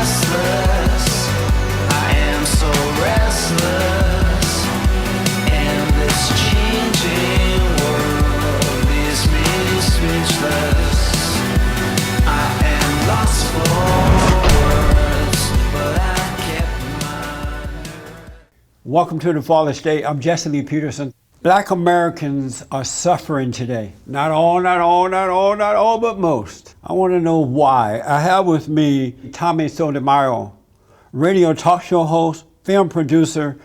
restless. I am so restless. And this changing world leaves me speechless. I am lost for words, but I kept my nerve. Welcome to the TheFallenState. I'm Jesse Lee Peterson. Black Americans are suffering today. Not all, but most. I want to know why. I have with me Tommy Sotomayor, radio talk show host, film producer,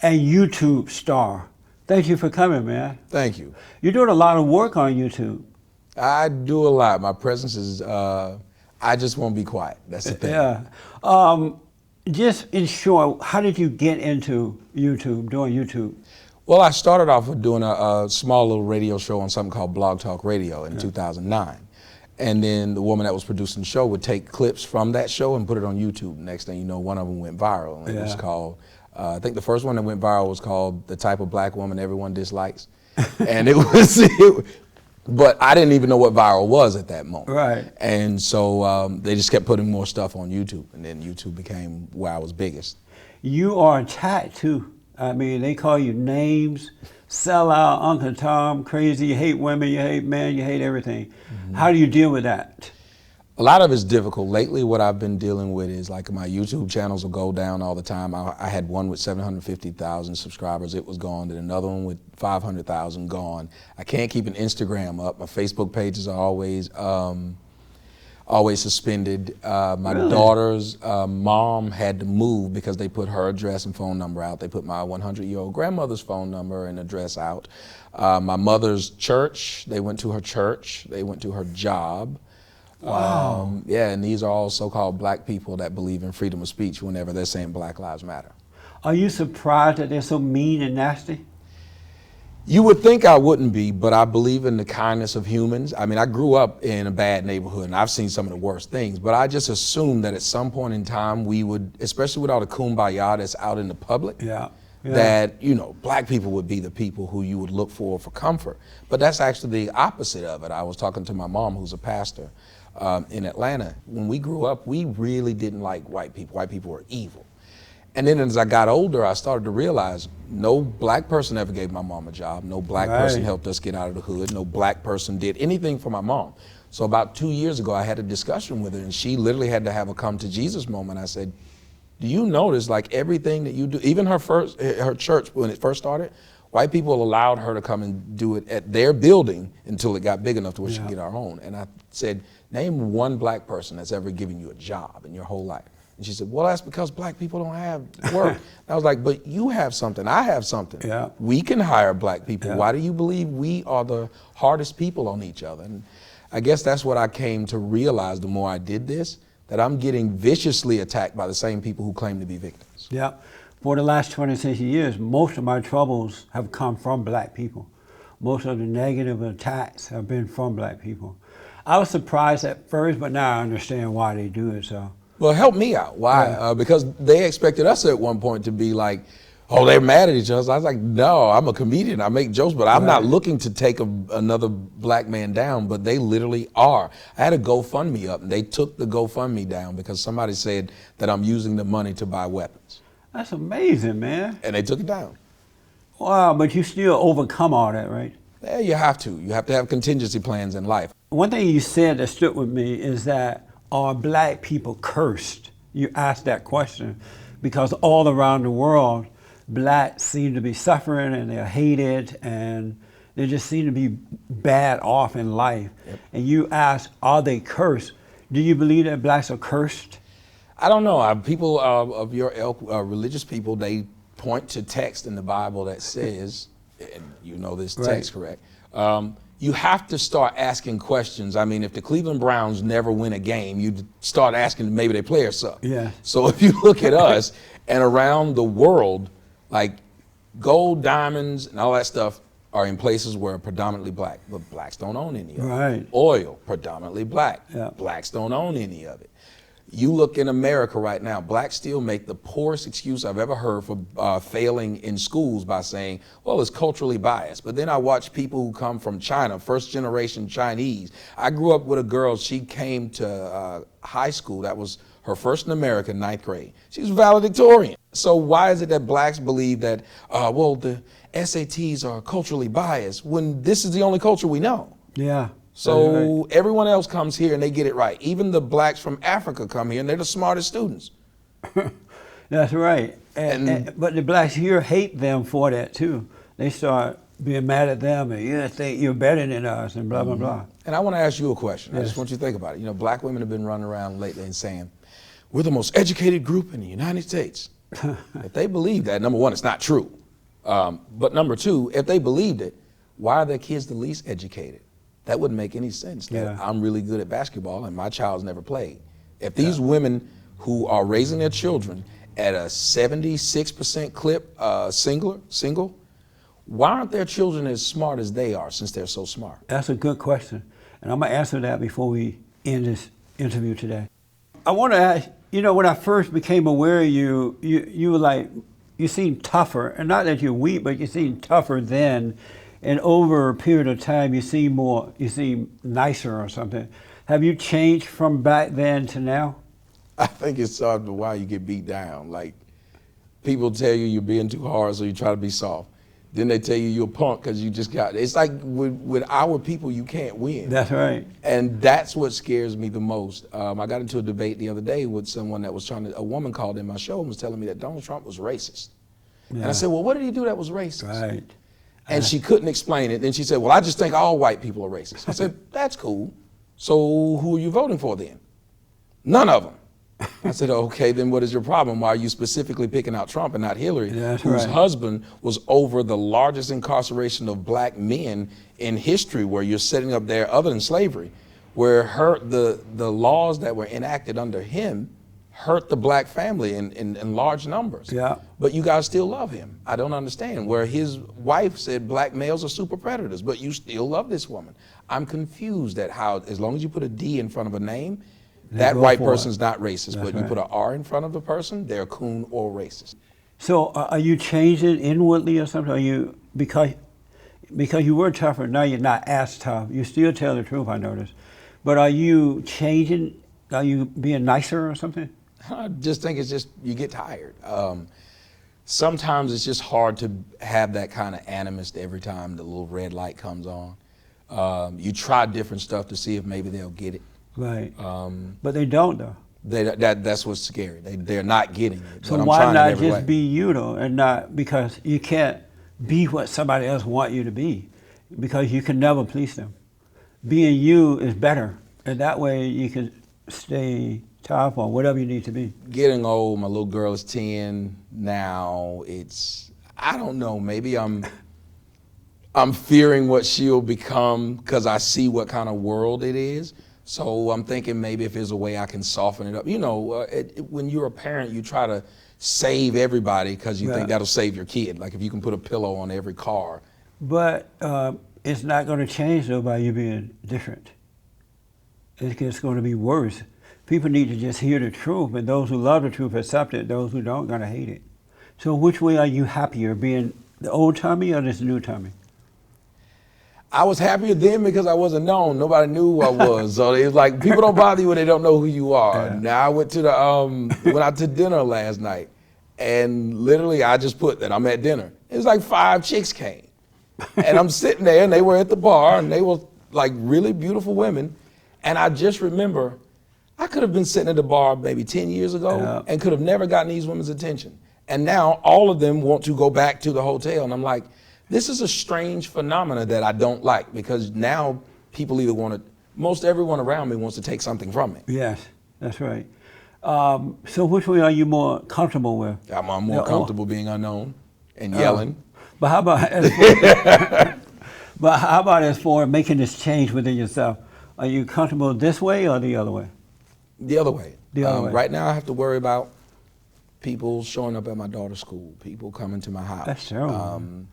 and YouTube star. Thank you for coming, man. Thank you. You're doing a lot of work on YouTube. I do a lot. My presence is, I just won't be quiet. That's the thing. Yeah. Just in short, how did you get into YouTube, doing YouTube? Well, I started off with doing a small little radio show on something called Blog Talk Radio in 2009. And then the woman that was producing the show would take clips from that show and put it on YouTube. Next thing you know, one of them went viral. And it was called, I think the first one that went viral was called The Type of Black Woman Everyone Dislikes. And it was, but I didn't even know what viral was at that moment. Right. And so they just kept putting more stuff on YouTube. And then YouTube became where I was biggest. You are attacked too. I mean, they call you names, sellout, Uncle Tom, crazy, you hate women, you hate men, you hate everything. How do you deal with that? A lot of it's difficult. Lately, what I've been dealing with is like my YouTube channels will go down all the time. I had one with 750,000 subscribers, it was gone. Then another one with 500,000 gone. I can't keep an Instagram up. My Facebook pages are always suspended. My daughter's mom had to move because they put her address and phone number out. They put my 100-year-old grandmother's phone number and address out. My mother's church, they went to her church. They went to her job. Wow. Yeah, and these are all so-called black people that believe in freedom of speech whenever they're saying Black Lives Matter. Are you surprised that they're so mean and nasty? You would think I wouldn't be, but I believe in the kindness of humans. I mean, I grew up in a bad neighborhood and I've seen some of the worst things, but I just assumed that at some point in time we would, especially with all the kumbaya that's out in the public, that, you know, black people would be the people who you would look for comfort. But that's actually the opposite of it. I was talking to my mom, who's a pastor in Atlanta. When we grew up, we really didn't like white people. White people were evil. And then as I got older, I started to realize no black person ever gave my mom a job. No black person helped us get out of the hood. No black person did anything for my mom. So about 2 years ago, I had a discussion with her and she literally had to have a come to Jesus moment. I said, do you notice like everything that you do, even her church when it first started, white people allowed her to come and do it at their building until it got big enough to where she could get our own. And I said, name one black person that's ever given you a job in your whole life. And she said, well, that's because black people don't have work. And I was like, but you have something, I have something. Yeah. We can hire black people. Why do you believe we are the hardest people on each other? And I guess that's what I came to realize the more I did this, that I'm getting viciously attacked by the same people who claim to be victims. Yeah. For the last 26 years, most of my troubles have come from black people. Most of the negative attacks have been from black people. I was surprised at first, but now I understand why they do it, so. Well, help me out. Why? Because they expected us at one point to be like, oh, they're mad at each other. I was like, no, I'm a comedian. I make jokes, but I'm not looking to take another black man down, but they literally are. I had a GoFundMe up, and they took the GoFundMe down because somebody said that I'm using the money to buy weapons. That's amazing, man. And they took it down. Wow, but you still overcome all that, right? Yeah, you have to. You have to have contingency plans in life. One thing you said that stood with me is that are black people cursed? You asked that question because all around the world, blacks seem to be suffering and they're hated and they just seem to be bad off in life. And you asked, are they cursed? Do you believe that blacks are cursed? I don't know. People of your ilk, religious people, they point to text in the Bible that says, and you know this text, correct? You have to start asking questions. I mean, if the Cleveland Browns never win a game, you start asking maybe their players suck. Yeah. So if you look at us and around the world, like gold, diamonds, and all that stuff are in places where are predominantly black, but blacks don't own any of it. Right. Oil, predominantly black. Yeah. Blacks don't own any of it. You look in America right now, blacks still make the poorest excuse I've ever heard for failing in schools by saying, well, it's culturally biased. But then I watch people who come from China, first generation Chinese. I grew up with a girl, she came to high school, that was her first in America, 9th grade. She was valedictorian. So why is it that blacks believe that, well, the SATs are culturally biased when this is the only culture we know? Yeah. So right. everyone else comes here and they get it right. Even the blacks from Africa come here and they're the smartest students. That's right. But the blacks here hate them for that too. They start being mad at them and you think you're better than us and blah, blah, blah. And I want to ask you a question. Yes. I just want you to think about it. You know, black women have been running around lately and saying, we're the most educated group in the United States. If they believe that, number one, it's not true. But number two, if they believed it, why are their kids the least educated? That wouldn't make any sense. That I'm really good at basketball and my child's never played. If these women who are raising their children at a 76% clip single, why aren't their children as smart as they are since they're so smart? That's a good question. And I'm going to answer that before we end this interview today. I want to ask, you know, when I first became aware of you, you were like, you seemed tougher. And not that you're weak, but you seemed tougher then. And over a period of time, you seem nicer or something. Have you changed from back then to now? I think it's after a while you get beat down. Like, people tell you you're being too hard, so you try to be soft. Then they tell you you're a punk because you just got, it's like with our people, you can't win. That's right. And that's what scares me the most. I got into a debate the other day with someone that was a woman called in my show and was telling me that Donald Trump was racist. Yeah. And I said, well, what did he do that was racist? Right. And she couldn't explain it. Then she said, well, I just think all white people are racist. I said, that's cool. So who are you voting for then? None of them. I said, okay, then what is your problem? Why are you specifically picking out Trump and not Hillary, whose husband was over the largest incarceration of black men in history, where you're setting up there, other than slavery, where the laws that were enacted under him hurt the black family in large numbers. Yeah. But you guys still love him. I don't understand. Where his wife said black males are super predators, but you still love this woman. I'm confused at how, as long as you put a D in front of a name, that white person's not racist, but you put an R in front of the person, they're a coon or racist. So are you changing inwardly or something? Are you, because you were tougher, now you're not as tough. You still tell the truth, I noticed. But are you changing? Are you being nicer or something? I just think it's just, you get tired. Sometimes it's just hard to have that kind of animus every time the little red light comes on. You try different stuff to see if maybe they'll get it. Right. But they don't, though. That's what's scary. They're not getting it. So why not just be you, though, and not, because you can't be what somebody else wants you to be, because you can never please them. Being you is better, and that way you can stay tough or whatever you need to be. Getting old, my little girl is 10 now. I don't know, maybe I'm fearing what she'll become because I see what kind of world it is. So I'm thinking maybe if there's a way I can soften it up. You know, when you're a parent, you try to save everybody because you think that'll save your kid. Like if you can put a pillow on every car. But it's not going to change, though, by you being different. It's just going to be worse. People need to just hear the truth, and those who love the truth accept it. Those who don't, going to hate it. So which way are you happier, being the old Tommy or this new Tommy? I was happier then because I wasn't known. Nobody knew who I was. So it was like, people don't bother you when they don't know who you are. Yeah. Now I went out to dinner last night, and literally I just put that I'm at dinner. It was like 5 chicks came. And I'm sitting there, and they were at the bar, and they were like really beautiful women. And I just remember, I could have been sitting at the bar maybe 10 years ago and could have never gotten these women's attention. And now all of them want to go back to the hotel. And I'm like, this is a strange phenomena that I don't like, because now people either most everyone around me wants to take something from me. Yes, that's right. So which way are you more comfortable with? I'm more comfortable being unknown and yelling. But how about as for making this change within yourself? Are you comfortable this way or the other way? The other way. The other way. Right now I have to worry about people showing up at my daughter's school, people coming to my house. That's terrible.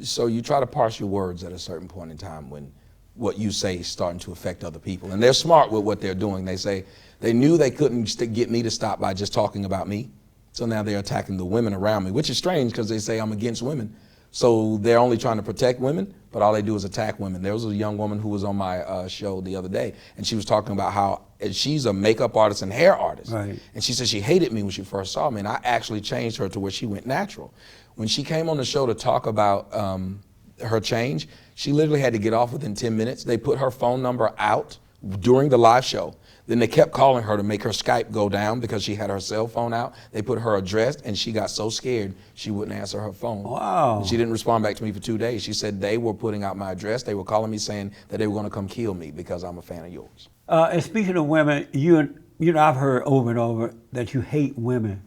So you try to parse your words at a certain point in time when what you say is starting to affect other people. And they're smart with what they're doing. They say, They knew they couldn't get me to stop by just talking about me. So now they're attacking the women around me, which is strange because they say I'm against women. So they're only trying to protect women, but all they do is attack women. There was a young woman who was on my show the other day, and she was talking about how she's a makeup artist and hair artist. Right. And she said she hated me when she first saw me, and I actually changed her to where she went natural. When she came on the show to talk about her change, she literally had to get off within 10 minutes. They put her phone number out during the live show. Then they kept calling her to make her Skype go down because she had her cell phone out. They put her address, and she got so scared she wouldn't answer her phone. Wow. She didn't respond back to me for 2 days. She said they were putting out my address. They were calling me saying that they were going to come kill me because I'm a fan of yours. And speaking of women, you know, I've heard over and over that you hate women,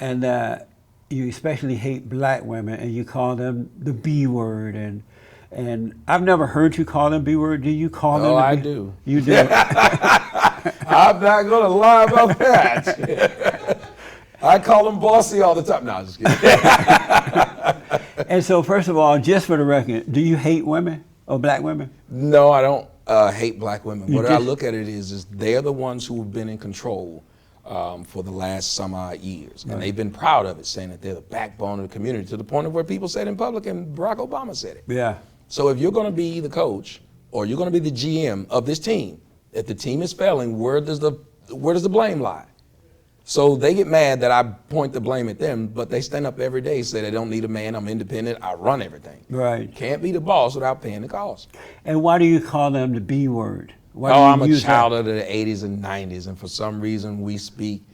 and that you especially hate black women, and you call them the B word, and I've never heard you call them B word. Do you call them? Oh, I B? do. You do. I'm not going to lie about that. I call them bossy all the time. No, I'm just kidding. And so, first of all, just for the record, do you hate women or black women? No, I don't hate black women. You What I just- look at it is they're the ones who have been in control for the last some odd years. And they've been proud of it, saying that they're the backbone of the community, to the point of where people said in public, and Barack Obama said it. Yeah. So if you're going to be the coach or you're going to be the GM of this team, if the team is failing, where does the blame lie? So they get mad that I point the blame at them, but they stand up every day, say they don't need a man, I'm independent, I run everything. Right. Can't be the boss without paying the cost. And why do you call them the B word? Why do Oh, you I'm a use child that? of the 80s and 90s, and for some reason we speak,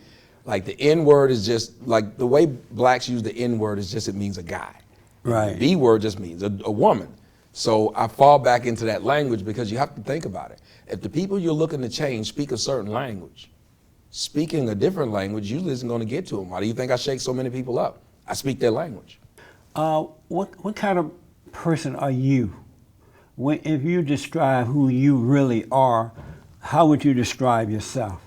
like the N word is just, like the way blacks use the N word is just, it means a guy. Right. The B word just means a woman. So I fall back into that language because you have to think about it. If the people you're looking to change speak a certain language, speaking a different language usually isn't going to get to them. Why do you think I shake so many people up? I speak their language. What kind of person are you? If you describe who you really are, how would you describe yourself?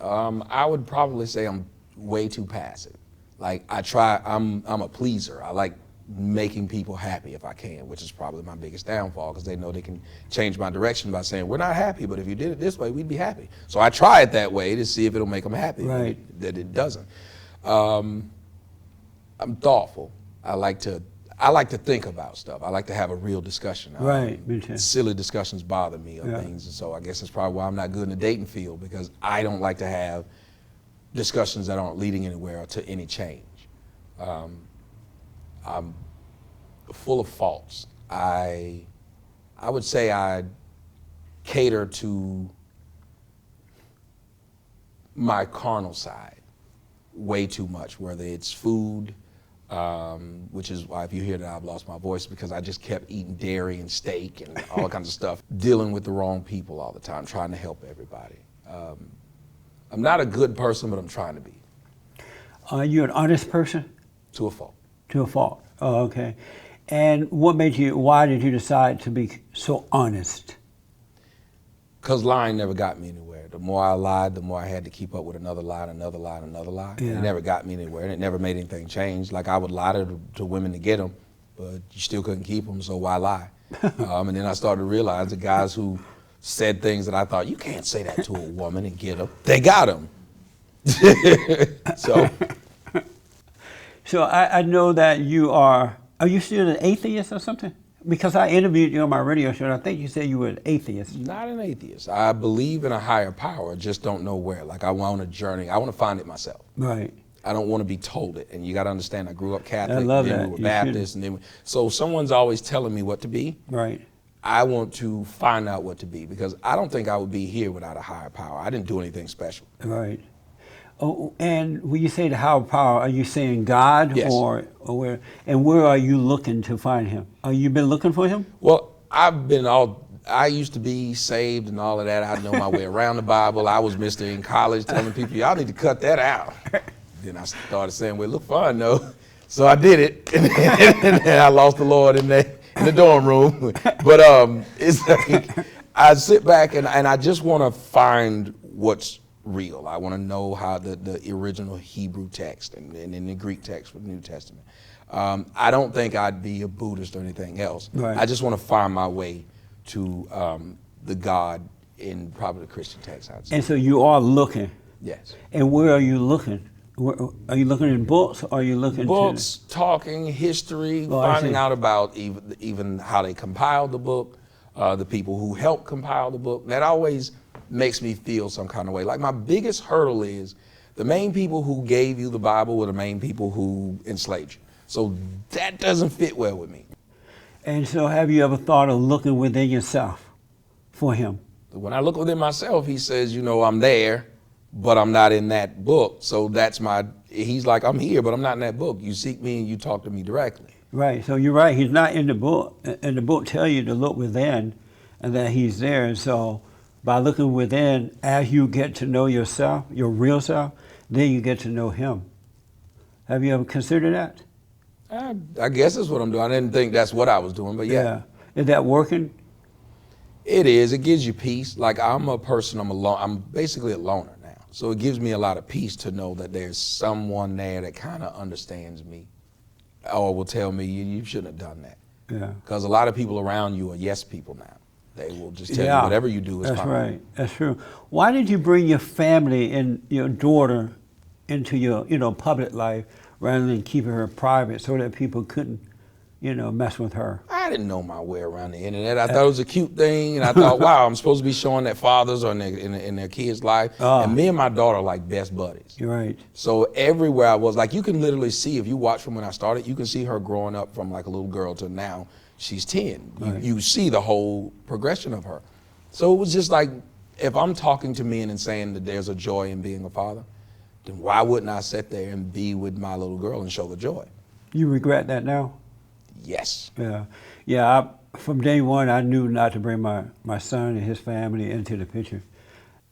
I would probably say I'm way too passive. Like I'm a pleaser. I like making people happy if I can, which is probably my biggest downfall because they know they can change my direction by saying, we're not happy, but if you did it this way, we'd be happy. So I try it that way to see if it'll make them happy. Right. That it doesn't. I'm thoughtful. I like to think about stuff. I like to have a real discussion. Right, me too. Silly discussions bother me of Yeah. things, and so I guess that's probably why I'm not good in the dating field, because I don't like to have discussions that aren't leading anywhere or to any change. I'm full of faults. I would say I cater to my carnal side way too much, whether it's food, which is why if you hear that I've lost my voice, because I just kept eating dairy and steak and all kinds of stuff, dealing with the wrong people all the time, trying to help everybody. I'm not a good person, but I'm trying to be. Are you an honest person? To a fault. To a fault. Oh, okay. And why did you decide to be so honest? Because lying never got me anywhere. The more I lied, the more I had to keep up with another lie, another lie, another lie. Yeah. And it never got me anywhere, and it never made anything change. Like, I would lie to women to get them, but you still couldn't keep them, so why lie? And then I started to realize the guys who said things that I thought, you can't say that to a woman and get them, they got them. So I know that are you still an atheist or something? Because I interviewed you on my radio show, and I think you said you were an atheist. Not an atheist. I believe in a higher power, just don't know where. Like, I want a journey. I want to find it myself. Right. I don't want to be told it. And you got to understand, I grew up Catholic, I love then that. we were You Baptist, and then so someone's always telling me what to be. Right. I want to find out what to be, because I don't think I would be here without a higher power. I didn't do anything special. Right. Oh, and when you say the higher power, are you saying God? Yes. Or where? And where are you looking to find him? Are you been looking for him? Well, I used to be saved and all of that. I know my way around the Bible. I was Mr. in college telling people, y'all need to cut that out. Then I started saying, well, it looked fun though. So I did it. And then I lost the Lord in the dorm room. But it's like, I sit back and I just want to find what's real. I want to know how the original Hebrew text and in the Greek text for the New Testament. I don't think I'd be a Buddhist or anything else. Right. I just want to find my way to the God in probably the Christian text, I'd say. And so you are looking. Yes. And where are you looking? Are you looking in books, or are you looking Books, talking, history, Oh, I finding see. out about even how they compiled the book, the people who helped compile the book. That always makes me feel some kind of way. Like, my biggest hurdle is the main people who gave you the Bible were the main people who enslaved you. So that doesn't fit well with me. And so have you ever thought of looking within yourself for him? When I look within myself, he says, you know, I'm there, but I'm not in that book. So he's like, I'm here, but I'm not in that book. You seek me and you talk to me directly. Right, so you're right, he's not in the book. And the book tells you to look within and that he's there. And so by looking within, as you get to know yourself, your real self, then you get to know him. Have you ever considered that? I guess that's what I'm doing. I didn't think that's what I was doing, but yeah. Is that working? It is. It gives you peace. Like, I'm a person, I'm basically a loner now. So it gives me a lot of peace to know that there's someone there that kind of understands me or will tell me, you shouldn't have done that. Yeah. Because a lot of people around you are yes people now. They will just tell you whatever you do is fine. That's right. That's true. Why did you bring your family and your daughter into your public life rather than keeping her private so that people couldn't, mess with her? I didn't know my way around the internet. I thought it was a cute thing, and I thought, wow, I'm supposed to be showing that fathers are in their kids' life. And me and my daughter are like best buddies. You're right. So everywhere I was, like, you can literally see, if you watch from when I started, you can see her growing up from like a little girl to now she's 10. Right. You see the whole progression of her. So it was just like, if I'm talking to men and saying that there's a joy in being a father, then why wouldn't I sit there and be with my little girl and show the joy? You regret that now? Yes. Yeah. From day one, I knew not to bring my son and his family into the picture.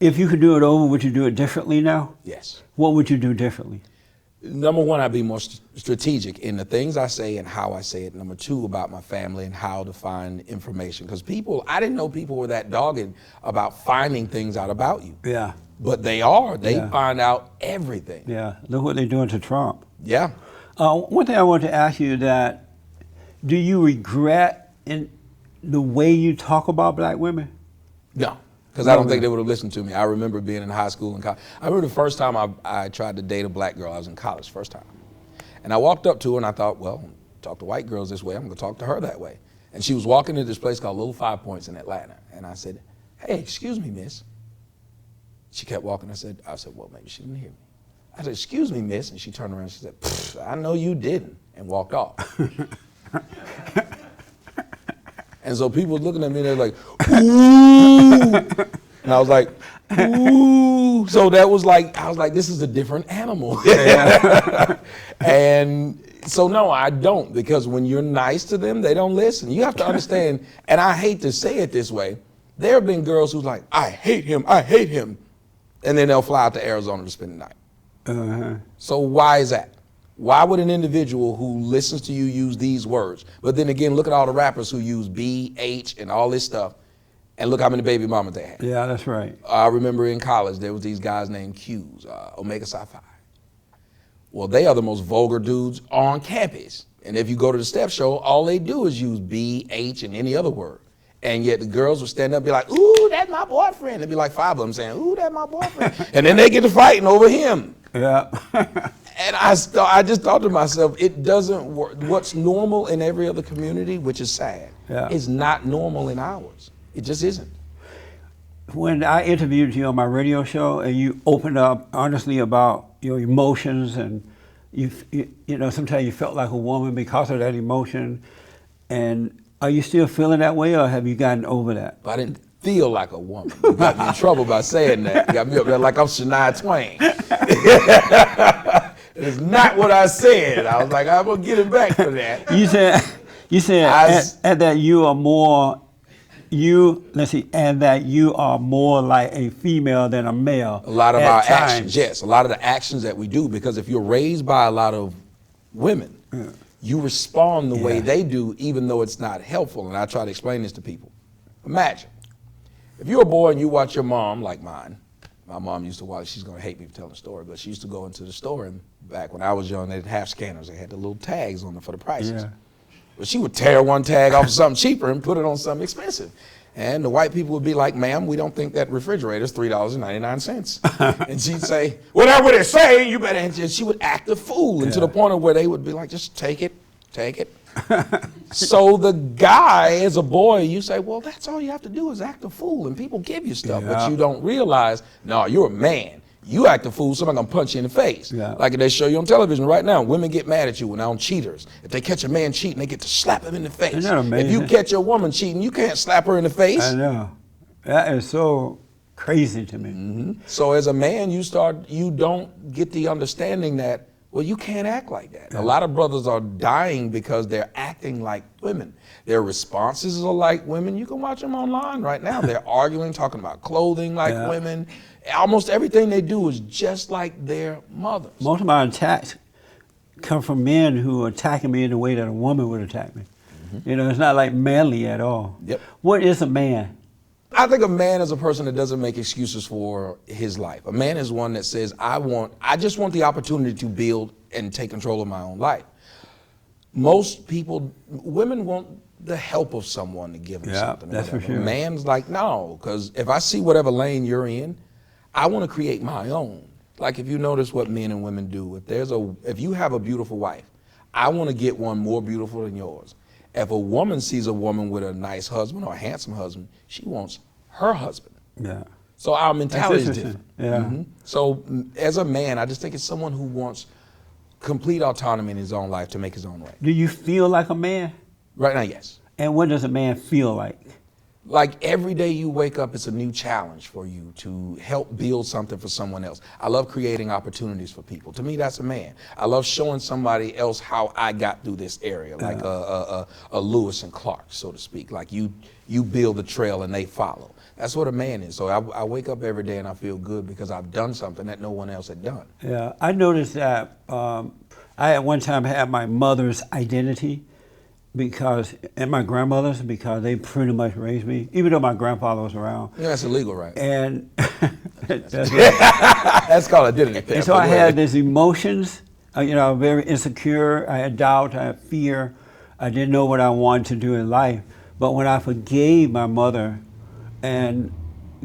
If you could do it over, would you do it differently now? Yes. What would you do differently? Number one, I'd be more strategic in the things I say and how I say it. Number two, about my family and how to find information. Because I didn't know people were that dogged about finding things out about you. Yeah. But they are. They Yeah. find out everything. Yeah. Look what they're doing to Trump. Yeah. One thing I want to ask you that, do you regret in the way you talk about black women? No. Because I don't think they would have listened to me. I remember being in high school and college. I remember the first time I tried to date a black girl. I was in college, first time. And I walked up to her and I thought, well, talk to white girls this way, I'm going to talk to her that way. And she was walking into this place called Little 5 Points in Atlanta. And I said, hey, excuse me, miss. She kept walking. I said, well, maybe she didn't hear me. I said, excuse me, miss. And she turned around and she said, I know you didn't, and walked off. And so people looking at me, they're like, ooh. And I was like, ooh. So I was like, this is a different animal. And so no, I don't, because when you're nice to them, they don't listen. You have to understand, and I hate to say it this way, there have been girls who's like, I hate him. And then they'll fly out to Arizona to spend the night. So why is that? Why would an individual who listens to you use these words? But then again, look at all the rappers who use B, H, and all this stuff, and look how many baby mamas they had. Yeah, that's right. I remember in college, there was these guys named Q's, Omega Psi Phi. Well, they are the most vulgar dudes on campus. And if you go to the step show, all they do is use B, H, and any other word. And yet the girls would stand up and be like, ooh, that's my boyfriend. There'd be like 5 of them saying, ooh, that's my boyfriend. And then they get to fighting over him. Yeah. And I just thought to myself, it doesn't work. What's normal in every other community, which is sad, is not normal in ours. It just isn't. When I interviewed you on my radio show and you opened up honestly about your emotions, and you sometimes you felt like a woman because of that emotion, and are you still feeling that way, or have you gotten over that? I didn't feel like a woman. You got me in trouble by saying that. You got me up there like I'm Shania Twain. It's not what I said. I was like, I'm gonna get him back for that. You said and that you are more, and that you are more like a female than a male. A lot of at our times. actions, yes, a lot of the actions that we do, because if you're raised by a lot of women, you respond the way they do, even though it's not helpful. And I try to explain this to people. Imagine, if you're a boy and you watch your mom, like mine. My mom used to watch, she's gonna hate me for telling the story, but she used to go into the store, and back when I was young, they didn't have scanners. They had the little tags on them for the prices. Yeah. But she would tear one tag off of something cheaper and put it on something expensive. And the white people would be like, ma'am, we don't think that refrigerator's $3.99. And she'd say, well, that's what they say, you better. And she would act a fool, and to the point of where they would be like, just take it. So the guy, as a boy, you say, well, that's all you have to do is act a fool, and people give you stuff, but you don't realize, no, you're a man. You act a fool, somebody gonna punch you in the face. Like they show you on television right now, women get mad at you when they're on cheaters. If they catch a man cheating, they get to slap him in the face. Isn't that amazing? If you catch a woman cheating, you can't slap her in the face. I know. That is so crazy to me. So as a man, you don't get the understanding that, well, you can't act like that. A lot of brothers are dying because they're acting like women. Their responses are like women. You can watch them online right now. They're arguing, talking about clothing like women. Almost everything they do is just like their mothers. Most of my attacks come from men who are attacking me in the way that a woman would attack me. You know, it's not like manly at all. What is a man? I think a man is a person that doesn't make excuses for his life. A man is one that says, I just want the opportunity to build and take control of my own life. Most people, women want the help of someone to give them something. That's for sure. A man's like, no, because if I see whatever lane you're in, I want to create my own. Like if you notice what men and women do, if you have a beautiful wife, I want to get one more beautiful than yours. If a woman sees a woman with a nice husband or a handsome husband, she wants her husband. So our mentality is different. So as a man, I just think it's someone who wants complete autonomy in his own life to make his own right. Do you feel like a man? Right now, yes. And what does a man feel like? Like every day you wake up, it's a new challenge for you to help build something for someone else. I love creating opportunities for people. To me, that's a man. I love showing somebody else how I got through this area, like a Lewis and Clark, so to speak. Like you build the trail and they follow. That's what a man is. So I wake up every day and I feel good because I've done something that no one else had done. Yeah, I noticed that I at one time had my mother's identity and my grandmother's, because they pretty much raised me, even though my grandfather was around. Yeah, that's illegal, right? And that's called identity theft. And so I had these emotions, you know, very insecure. I had doubt, I had fear. I didn't know what I wanted to do in life. But when I forgave my mother and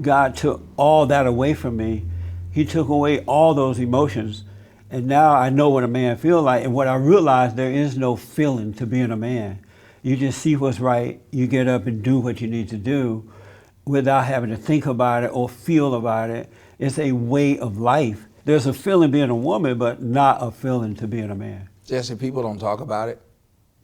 God took all that away from me, He took away all those emotions. And now I know what a man feels like. And what I realized, there is no feeling to being a man. You just see what's right. You get up and do what you need to do without having to think about it or feel about it. It's a way of life. There's a feeling being a woman, but not a feeling to being a man. Jesse, people don't talk about it,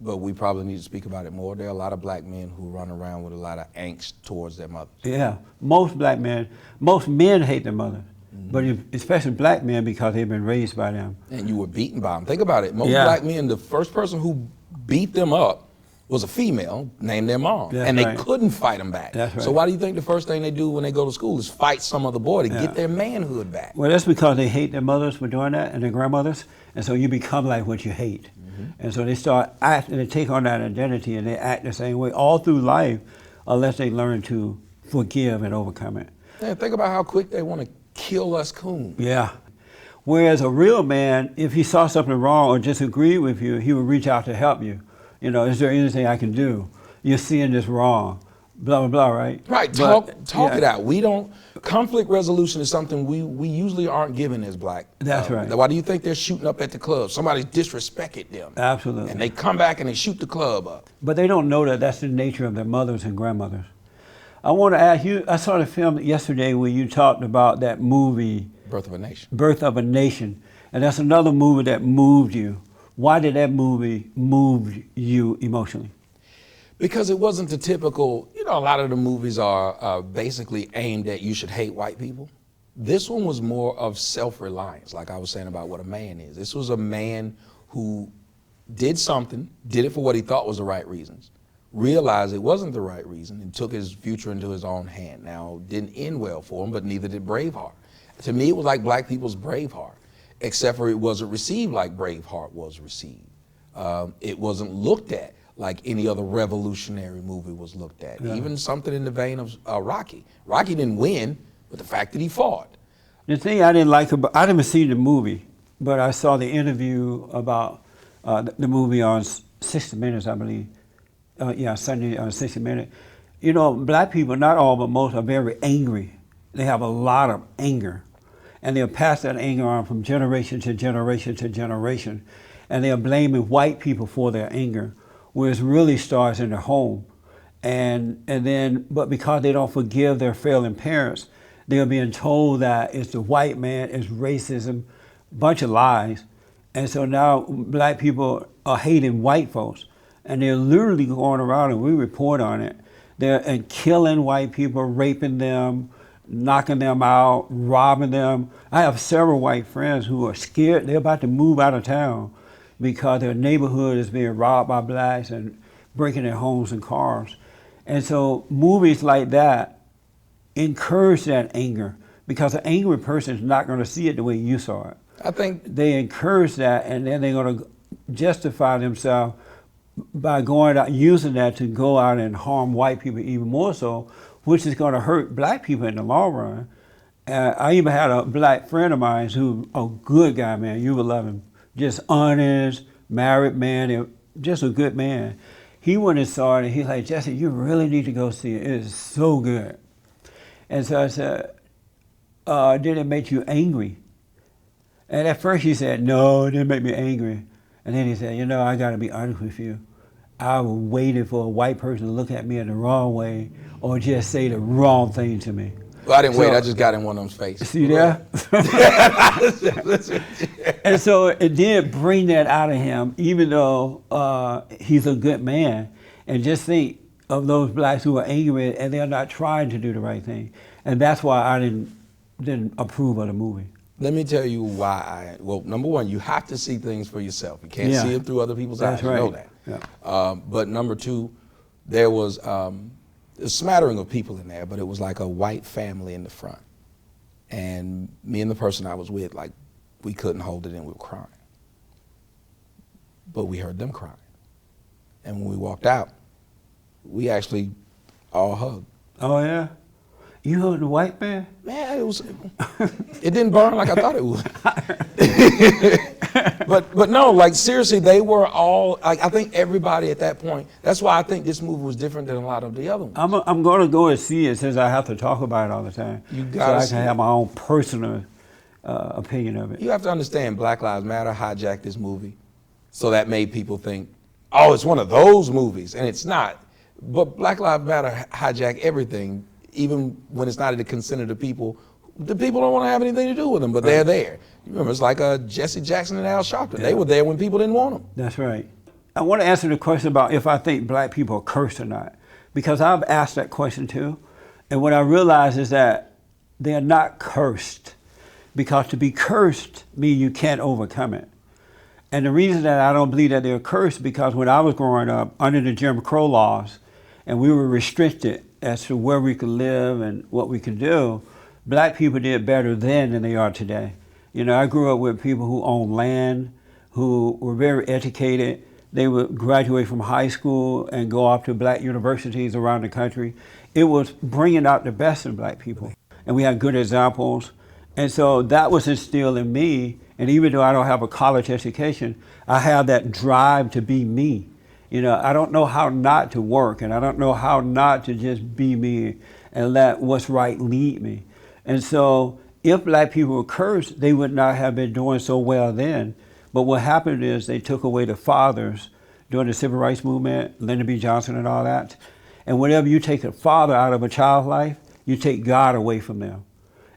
but we probably need to speak about it more. There are a lot of black men who run around with a lot of angst towards their mothers. Yeah, most men hate their mothers. But especially black men, because they've been raised by them. And you were beaten by them. Think about it. Most black men, the first person who beat them up was a female named their mom. And they couldn't fight them back. So why do you think the first thing they do when they go to school is fight some other boy to get their manhood back? Well, that's because they hate their mothers for doing that and their grandmothers. And so you become like what you hate. And so they start acting, they take on that identity and they act the same way all through life unless they learn to forgive and overcome it. Yeah, think about how quick they want to kill us coons. Yeah. Whereas a real man, if he saw something wrong or disagreed with you, he would reach out to help you. You know, is there anything I can do? You're seeing this wrong. Blah, blah, blah, right? Right, talk it out. Conflict resolution is something we usually aren't given as black. That's right. Why do you think they're shooting up at the club? Somebody disrespected them. Absolutely. And they come back and they shoot the club up. But they don't know that that's the nature of their mothers and grandmothers. I want to ask you, I saw the film yesterday where you talked about that movie, Birth of a Nation. Birth of a Nation. And that's another movie that moved you. Why did that movie move you emotionally? Because it wasn't the typical, you know, a lot of the movies are basically aimed at you should hate white people. This one was more of self-reliance, like I was saying about what a man is. This was a man who did something, did it for what he thought was the right reasons, realized it wasn't the right reason, and took his future into his own hand. Now, it didn't end well for him, but neither did Braveheart. To me, it was like black people's Braveheart, except for it wasn't received like Braveheart was received. It wasn't looked at like any other revolutionary movie was looked at. Even something in the vein of Rocky. Rocky didn't win, but the fact that he fought. The thing I didn't like about, I didn't see the movie, but I saw the interview about the movie on 60 Minutes, I believe. Sunday on 60 Minutes. You know, black people, not all, but most, are very angry. They have a lot of anger. And they'll pass that anger on from generation to generation to generation. And they're blaming white people for their anger, whereas it really starts in the home. But because they don't forgive their failing parents, they're being told that it's the white man, it's racism, bunch of lies. And so now black people are hating white folks. And they're literally going around, and we report on it. They're killing white people, raping them, knocking them out, robbing them. I have several white friends who are scared. They're about to move out of town because their neighborhood is being robbed by blacks and breaking their homes and cars. And so movies like that encourage that anger, because an angry person is not going to see it the way you saw it. I think they encourage that, and then they're going to justify themselves by going out, using that to go out and harm white people even more so, which is going to hurt black people in the long run. I even had a black friend of mine who's a good guy, man. You would love him. Just honest, married man, just a good man. He went and saw it, and he's like, Jesse, you really need to go see it. It is so good. And so I said, did it make you angry? And at first he said, no, it didn't make me angry. And then he said, you know, I got to be honest with you. I was waiting for a white person to look at me in the wrong way or just say the wrong thing to me. Well, I didn't wait. I just got in one of them's face. See there? And so it did bring that out of him, even though he's a good man. And just think of those blacks who are angry and they're not trying to do the right thing. And that's why I didn't approve of the movie. Let me tell you why. Well, number one, you have to see things for yourself. You can't see it through other people's eyes. Right. You know that. Yeah. But number two, there was a smattering of people in there, but it was like a white family in the front. And me and the person I was with, like, we couldn't hold it in. We were crying. But we heard them crying. And when we walked out, we actually all hugged. Oh, yeah? You heard the white man? Man, it didn't burn like I thought it would. but no, like seriously, they were all, like, I think everybody at that point, that's why I think this movie was different than a lot of the other ones. I'm going to go and see it since I have to talk about it all the time. You gotta so I can have my own personal opinion of it. You have to understand, Black Lives Matter hijacked this movie. So that made people think, oh, it's one of those movies, and it's not. But Black Lives Matter hijacked everything, even when it's not at the consent of the people. The people don't want to have anything to do with them, but they're there. You remember, it's like Jesse Jackson and Al Sharpton. They were there when people didn't want them. That's right. I want to answer the question about if I think black people are cursed or not, because I've asked that question too. And what I realize is that they're not cursed, because to be cursed means you can't overcome it. And the reason that I don't believe that they're cursed, because when I was growing up under the Jim Crow laws, and we were restricted as to where we could live and what we could do, black people did better then than they are today. You know, I grew up with people who owned land, who were very educated. They would graduate from high school and go off to black universities around the country. It was bringing out the best in black people. And we had good examples. And so that was instilled in me. And even though I don't have a college education, I have that drive to be me. You know, I don't know how not to work, and I don't know how not to just be me and let what's right lead me. And so if black people were cursed, they would not have been doing so well then. But what happened is they took away the fathers during the civil rights movement, Lyndon B. Johnson and all that. And whenever you take a father out of a child's life, you take God away from them.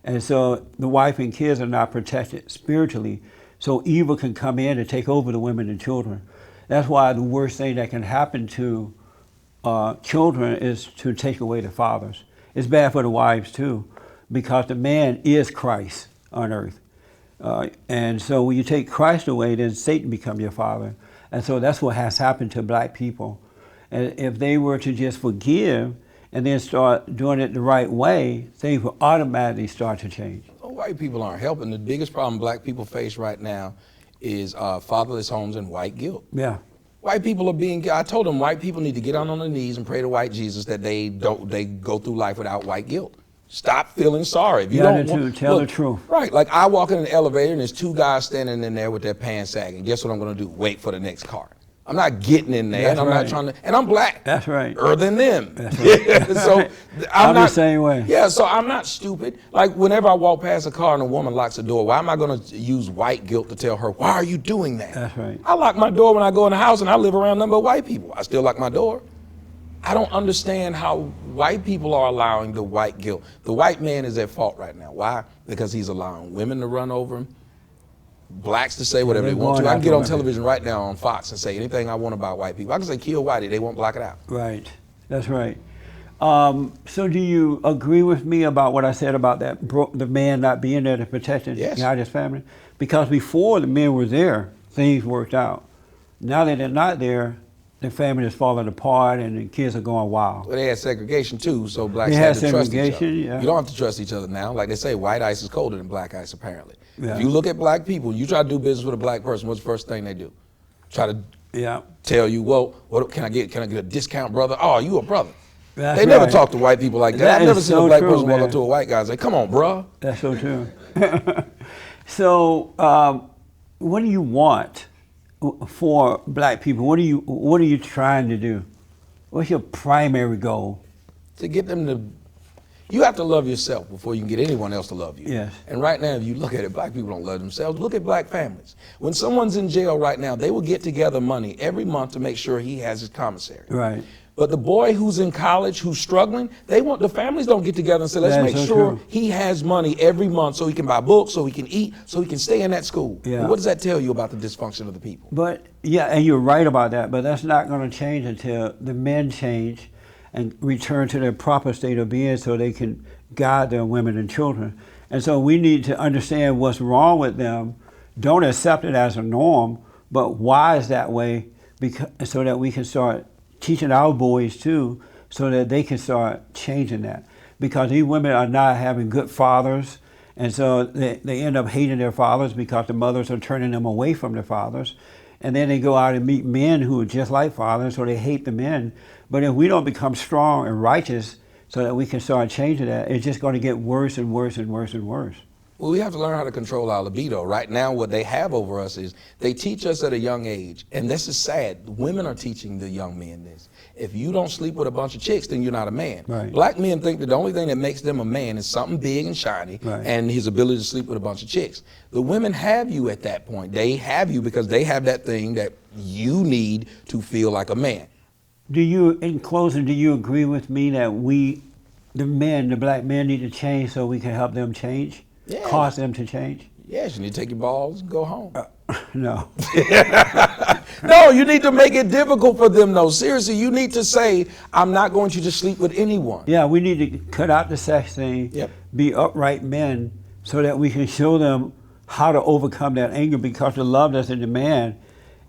And so the wife and kids are not protected spiritually. So evil can come in and take over the women and children. That's why the worst thing that can happen to children is to take away the fathers. It's bad for the wives too, because the man is Christ on earth. And so when you take Christ away, then Satan becomes your father. And so that's what has happened to black people. And if they were to just forgive and then start doing it the right way, things will automatically start to change. Well, white people aren't helping. The biggest problem black people face right now is fatherless homes and white guilt. Yeah. White people are being, I told them white people need to get on their knees and pray to white Jesus that they go through life without white guilt. Stop feeling sorry. If you don't want, tell the truth. Right, like I walk in an elevator and there's two guys standing in there with their pants sagging. Guess what I'm gonna do? Wait for the next car. I'm not getting in there, That's and I'm right. not trying to, and I'm black. That's right. Than them. That's right. So I'm not the same way. Yeah, so I'm not stupid. Like whenever I walk past a car and a woman locks the door, why am I going to use white guilt to tell her, why are you doing that? That's right. I lock my door when I go in the house, and I live around nothing but white people. I still lock my door. I don't understand how white people are allowing the white guilt. The white man is at fault right now. Why? Because he's allowing women to run over him, blacks to say whatever they want to. I can get on television right now on Fox and say anything I want about white people. I can say kill whitey, they won't block it out. Right, that's right. So do you agree with me about what I said about that the man not being there to protect and guide his family? Because before the men were there, things worked out. Now that they're not there, the family is falling apart and the kids are going wild. Well, they had segregation too, so blacks They had had to trust each other. segregation, yeah. You don't have to trust each other now. Like they say, white ice is colder than black ice, apparently. Yeah. If you look at black people, you try to do business with a black person, what's the first thing they do? Try to tell you, well, what can I get? Can I get a discount, brother? Oh, you a brother. That's They never talk to white people like that. That I've never is seen so a black true, person walk man. up to a white guy and say, come on, bruh. That's so true. So, what do you want for black people? What are you trying to do? What's your primary goal? To get them to, you have to love yourself before you can get anyone else to love you. Yes. And right now, if you look at it, black people don't love themselves. Look at black families. When someone's in jail right now, they will get together money every month to make sure he has his commissary. Right. But the boy who's in college, who's struggling, the families don't get together and say, let's make sure he has money every month so he can buy books, so he can eat, so he can stay in that school. Yeah. What does that tell you about the dysfunction of the people? But, yeah, and you're right about that, but that's not going to change until the men change and return to their proper state of being so they can guide their women and children. And so we need to understand what's wrong with them, don't accept it as a norm, but why is that way, so that we can start teaching our boys too, so that they can start changing that. Because these women are not having good fathers, and so they end up hating their fathers because the mothers are turning them away from their fathers. And then they go out and meet men who are just like fathers, so they hate the men. But if we don't become strong and righteous so that we can start changing that, it's just going to get worse and worse and worse and worse. Well, we have to learn how to control our libido. Right now, what they have over us is they teach us at a young age, and this is sad. Women are teaching the young men this. If you don't sleep with a bunch of chicks, then you're not a man. Right. Black men think that the only thing that makes them a man is something big and shiny, and his ability to sleep with a bunch of chicks. The women have you at that point. They have you because they have that thing that you need to feel like a man. In closing, do you agree with me that the black men need to change so we can help them change? Yeah. Cause them to change? Yes, you need to take your balls and go home. No. No, you need to make it difficult for them, though. Seriously, you need to say, I'm not going to just sleep with anyone. Yeah, we need to cut out the sex thing, be upright men, so that we can show them how to overcome that anger, because the love that's in the man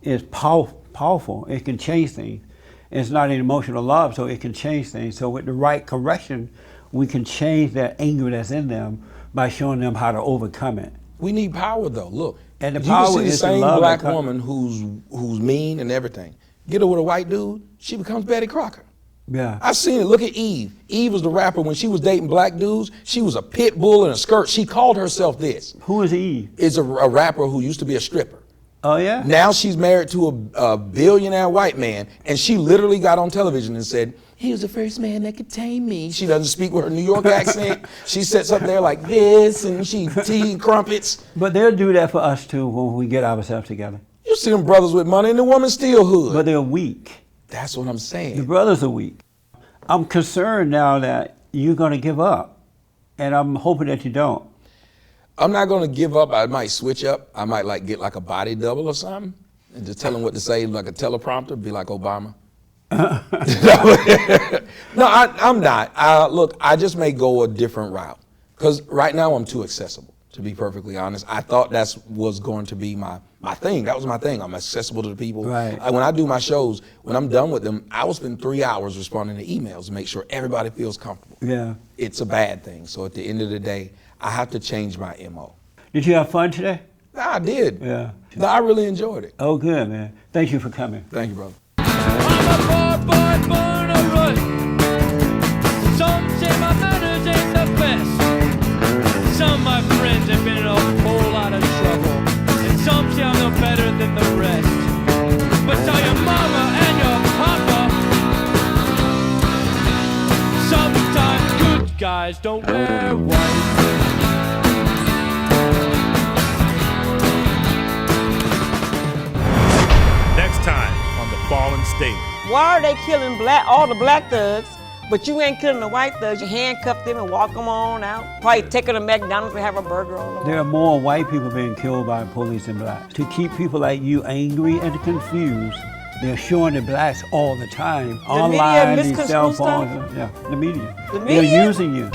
is powerful. It can change things. It's not an emotional love, so it can change things. So with the right correction, we can change that anger that's in them by showing them how to overcome it. We need power, though. Look, and the you power can see the is same love black woman who's mean and everything. Get her with a white dude, she becomes Betty Crocker. Yeah. I've seen it. Look at Eve. Eve was the rapper when she was dating black dudes. She was a pit bull in a skirt. She called herself this. Who is Eve? Is a rapper who used to be a stripper. Oh, yeah? Now she's married to a billionaire white man, and she literally got on television and said, he was the first man that could tame me. She doesn't speak with her New York accent. She sits up there like this, and she tea and crumpets. But they'll do that for us, too, when we get ourselves together. You see them brothers with money, and the woman's still hood. But they're weak. That's what I'm saying. The brothers are weak. I'm concerned now that you're going to give up, and I'm hoping that you don't. I'm not going to give up. I might switch up. I might get like a body double or something and just tell them what to say, like a teleprompter, be like Obama. No, I'm not. Look, I just may go a different route because right now I'm too accessible, to be perfectly honest. I thought that was going to be my thing. That was my thing. I'm accessible to the people. Right. When I do my shows, when I'm done with them, I will spend 3 hours responding to emails to make sure everybody feels comfortable. Yeah. It's a bad thing. So at the end of the day, I have to change my MO. Did you have fun today? I did. Yeah. No, I really enjoyed it. Oh, good, man. Thank you for coming. Thank you, brother. I'm a poor boy born a rut. Some say my manners ain't the best. Some of my friends have been in a whole lot of trouble. And some say I'm no better than the rest. But tell your mom guys don't wear white. Next time on The Fallen State. Why are they killing all the black thugs, but you ain't killing the white thugs? You handcuff them and walk them on out. Probably take them to McDonald's to have a burger on them. There are more white people being killed by police than blacks. To keep people like you angry and confused, they're showing the blacks all the time. The Online, media these cell misconstrues phones, yeah, the media. The They're media? using you.